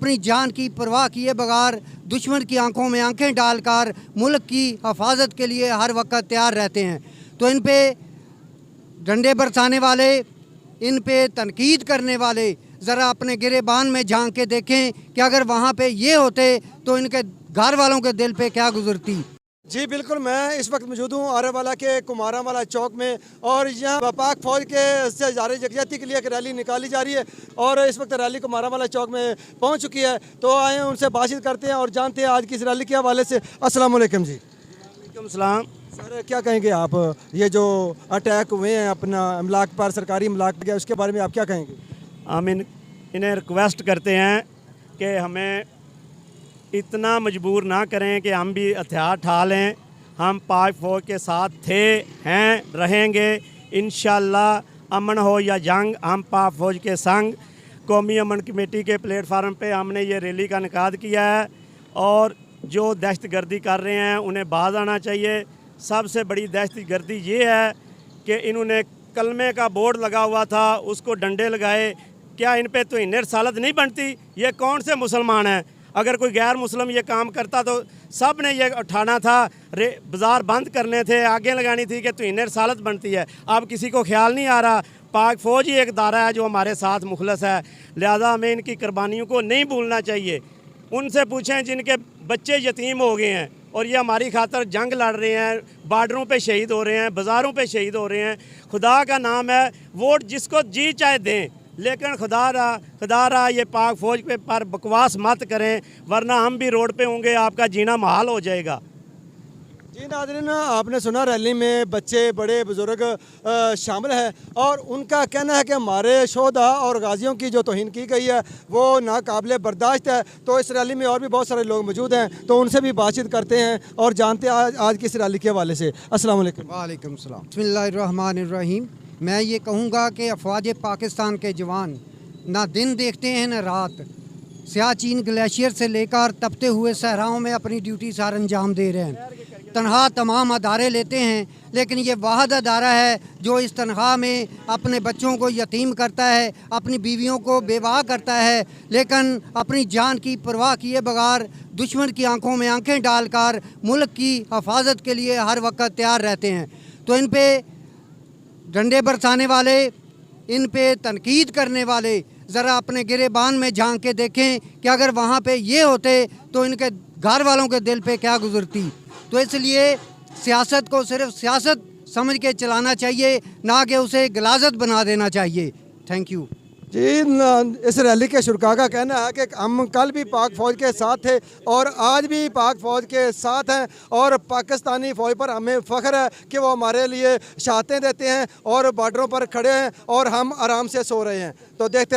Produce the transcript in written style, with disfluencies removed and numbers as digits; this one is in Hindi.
अपनी जान की परवाह किए बगैर दुश्मन की आंखों में आंखें डालकर मुल्क की हिफाजत के लिए हर वक्त तैयार रहते हैं। तो इन पे डंडे बरसाने वाले, इन पे तनकीद करने वाले ज़रा अपने गिरेबान में झांक के देखें कि अगर वहाँ पे ये होते तो इनके घर वालों के दिल पे क्या गुजरती। जी बिल्कुल, मैं इस वक्त मौजूद हूँ आरावाला के कुमारावाला चौक में और यहाँ पाक फौज के से जारी यकजहती के लिए एक रैली निकाली जा रही है और इस वक्त रैली कुमारावाला चौक में पहुँच चुकी है। तो आए उनसे बातचीत करते हैं और जानते हैं आज की इस रैली के हवाले से। अस्सलाम वालेकुम जी। वालेकुम सलाम। सर क्या कहेंगे आप, ये जो अटैक हुए हैं अपना अमलाक पर, सरकारी अमलाक पर, उसके बारे में आप क्या कहेंगे? हम इन्हें रिक्वेस्ट करते हैं कि हमें इतना मजबूर ना करें कि हम भी हथियार उठा लें। हम पाक फौज के साथ थे, हैं, रहेंगे इंशाअल्लाह। अमन हो या जंग, हम पाक फौज के संग। कौमी अमन कमेटी के प्लेटफार्म पे हमने ये रैली का इनेकाद किया है और जो दहशतगर्दी कर रहे हैं उन्हें बाज आना चाहिए। सबसे बड़ी दहशतगर्दी ये है कि इन्होंने कलमे का बोर्ड लगा हुआ था, उसको डंडे लगाए। क्या इन पे तो इन्हें रसालत नहीं बनती? ये कौन से मुसलमान हैं? अगर कोई गैर मुस्लिम ये काम करता तो सब ने ये उठाना था, बाज़ार बंद करने थे, आगे लगानी थी कि तो इन्हें रसालत बनती है। अब किसी को ख्याल नहीं आ रहा। पाक फ़ौज ही एक दायरा है जो हमारे साथ मुखलस है, लिहाजा हमें इनकी कुर्बानियों को नहीं भूलना चाहिए। उनसे पूछें जिनके बच्चे यतीम हो गए हैं और ये हमारी खातर जंग लड़ रहे हैं, बार्डरों पे शहीद हो रहे हैं, बाज़ारों पे शहीद हो रहे हैं। खुदा का नाम है, वोट जिसको जी चाहे दें, लेकिन खुदा रहा ये पाक फ़ौज पे पर बकवास मत करें, वरना हम भी रोड पे होंगे, आपका जीना महाल हो जाएगा। जी नाज़रीन, आपने सुना रैली में बच्चे, बड़े बुज़ुर्ग शामिल हैं और उनका कहना है कि हमारे शोधा और गाजियों की जो तौहीन की गई है वो नाकाबिले बर्दाश्त है। तो इस रैली में और भी बहुत सारे लोग मौजूद हैं, तो उनसे भी बातचीत करते हैं और जानते हैं आज की इस रैली के हवाले से। अस्सलाम वालेकुम। वालेकुम सलाम। बिस्मिल्लाहिर्रहमानिर्रहीम। मैं ये कहूँगा कि अफवाज पाकिस्तान के जवान ना दिन देखते हैं न रात। सियाचिन ग्लेशियर से लेकर तपते हुए सहराओं में अपनी ड्यूटी सार अंजाम दे रहे हैं। तनख्वाह तमाम अदारे लेते हैं, लेकिन ये वाहद अदारा है जो इस तनख्वाह में अपने बच्चों को यतीम करता है, अपनी बीवियों को बेवाह करता है, लेकिन अपनी जान की परवाह किए बगैर दुश्मन की आंखों में आंखें डालकर मुल्क की हिफाजत के लिए हर वक्त तैयार रहते हैं। तो इन पे डंडे बरसाने वाले, इन पे तनकीद करने वाले ज़रा अपने गिरेबान में झांक के देखें कि अगर वहाँ पे ये होते तो इनके घर वालों के दिल पे क्या गुजरती। तो इसलिए सियासत को सिर्फ सियासत समझ के चलाना चाहिए, ना कि उसे गलाजत बना देना चाहिए। थैंक यू जी। इस रैली के शुरका का कहना है कि हम कल भी पाक फ़ौज के साथ थे और आज भी पाक फ़ौज के साथ हैं और पाकिस्तानी फ़ौज पर हमें फ़ख्र है कि वो हमारे लिए शहादतें देते हैं और बॉर्डरों पर खड़े हैं और हम आराम से सो रहे हैं। तो देखते